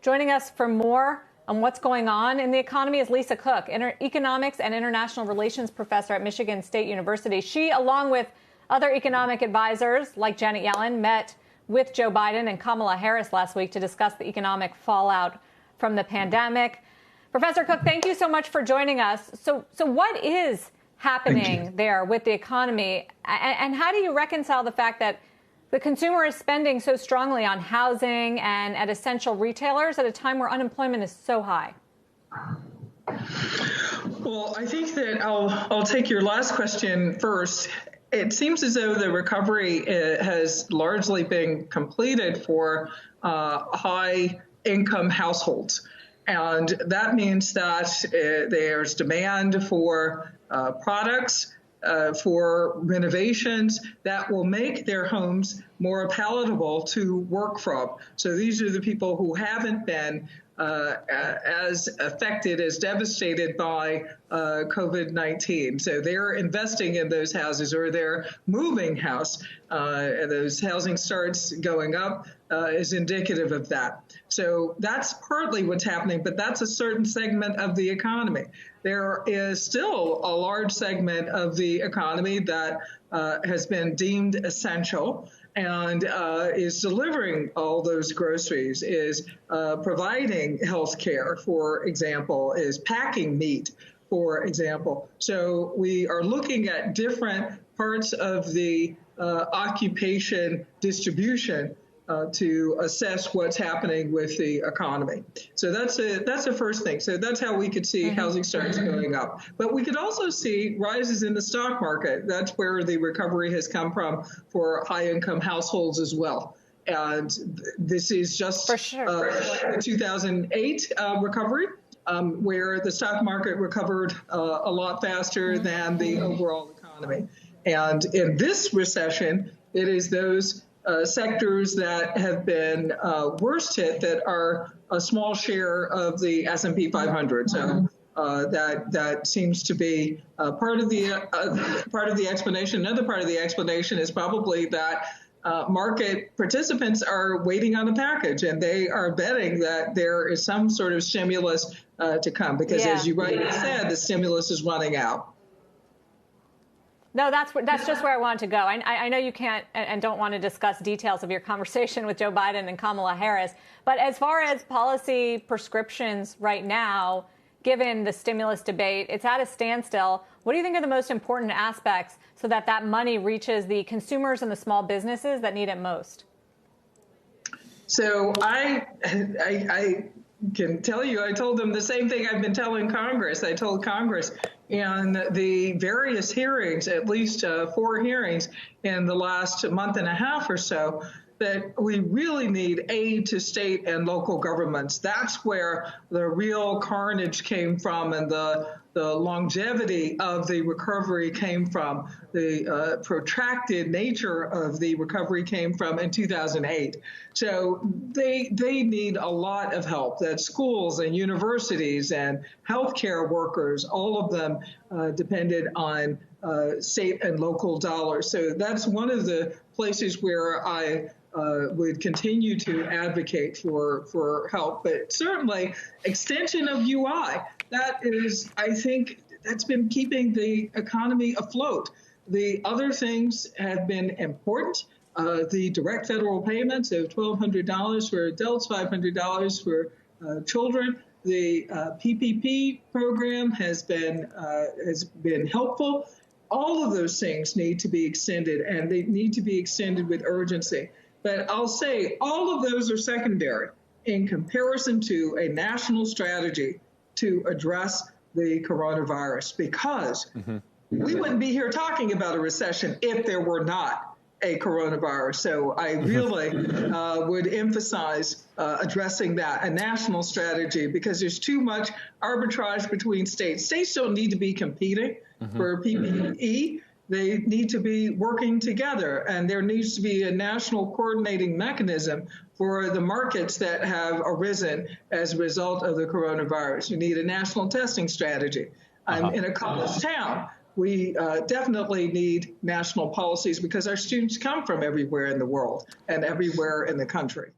Joining us for more on what's going on in the economy is Lisa Cook, economics and international relations professor at Michigan State University. She, along with other economic advisors like Janet Yellen, met with Joe Biden and Kamala Harris last week to discuss the economic fallout from the pandemic. Professor Cook, thank you so much for joining us. So what is happening there with the economy, and how do you reconcile the fact that the consumer is spending so strongly on housing and at essential retailers at a time where unemployment is so high? Well, I think that I'll take your last question first. It seems as though the recovery has largely been completed for high-income households. And that means that there's demand for products, for renovations that will make their homes more palatable to work from. So these are the people who haven't been as affected, as devastated by COVID-19. So they're investing in those houses, or they're moving house. Those housing starts going up is indicative of that. So that's partly what's happening, but that's a certain segment of the economy. There is still a large segment of the economy that has been deemed essential and is delivering all those groceries, is providing health care, for example, is packing meat, for example. So we are looking at different parts of the occupation distribution to assess what's happening with the economy. So that's the first thing. So that's how we could see housing starts going up. But we could also see rises in the stock market. That's where the recovery has come from for high-income households as well. And this is just the 2008 recovery, where the stock market recovered a lot faster than the overall economy. And in this recession, it is those sectors that have been worst hit that are a small share of the S&P 500. So that seems to be part of the explanation. Another part of the explanation is probably that market participants are waiting on a package, and they are betting that there is some sort of stimulus to come, because as you rightly said, the stimulus is running out. No, that's just where I wanted to go. I know you can't and don't want to discuss details of your conversation with Joe Biden and Kamala Harris, but as far as policy prescriptions right now, given the stimulus debate, it's at a standstill. What do you think are the most important aspects so that that money reaches the consumers and the small businesses that need it most? So I can tell you, I told them the same thing I've been telling Congress. I told Congress in the various hearings, at least 4 hearings in the last month and a half or so, that we really need aid to state and local governments. That's where the real carnage came from, and the longevity of the recovery came from. The protracted nature of the recovery came from in 2008. So they need a lot of help. That schools and universities and healthcare workers, all of them depended on state and local dollars. So that's one of the places where I would continue to advocate for help. But certainly extension of UI, that is, I think, that's been keeping the economy afloat. The other things have been important. The direct federal payments of $1,200 for adults, $500 for children. The PPP program has been helpful. All of those things need to be extended, and they need to be extended with urgency. But I'll say all of those are secondary in comparison to a national strategy to address the coronavirus, because we wouldn't be here talking about a recession if there were not a coronavirus. So I really would emphasize addressing that, a national strategy, because there's too much arbitrage between states. States don't need to be competing for PPE. They need to be working together, and there needs to be a national coordinating mechanism for the markets that have arisen as a result of the coronavirus. You need a national testing strategy. I'm in a college town. We definitely need national policies because our students come from everywhere in the world and everywhere in the country.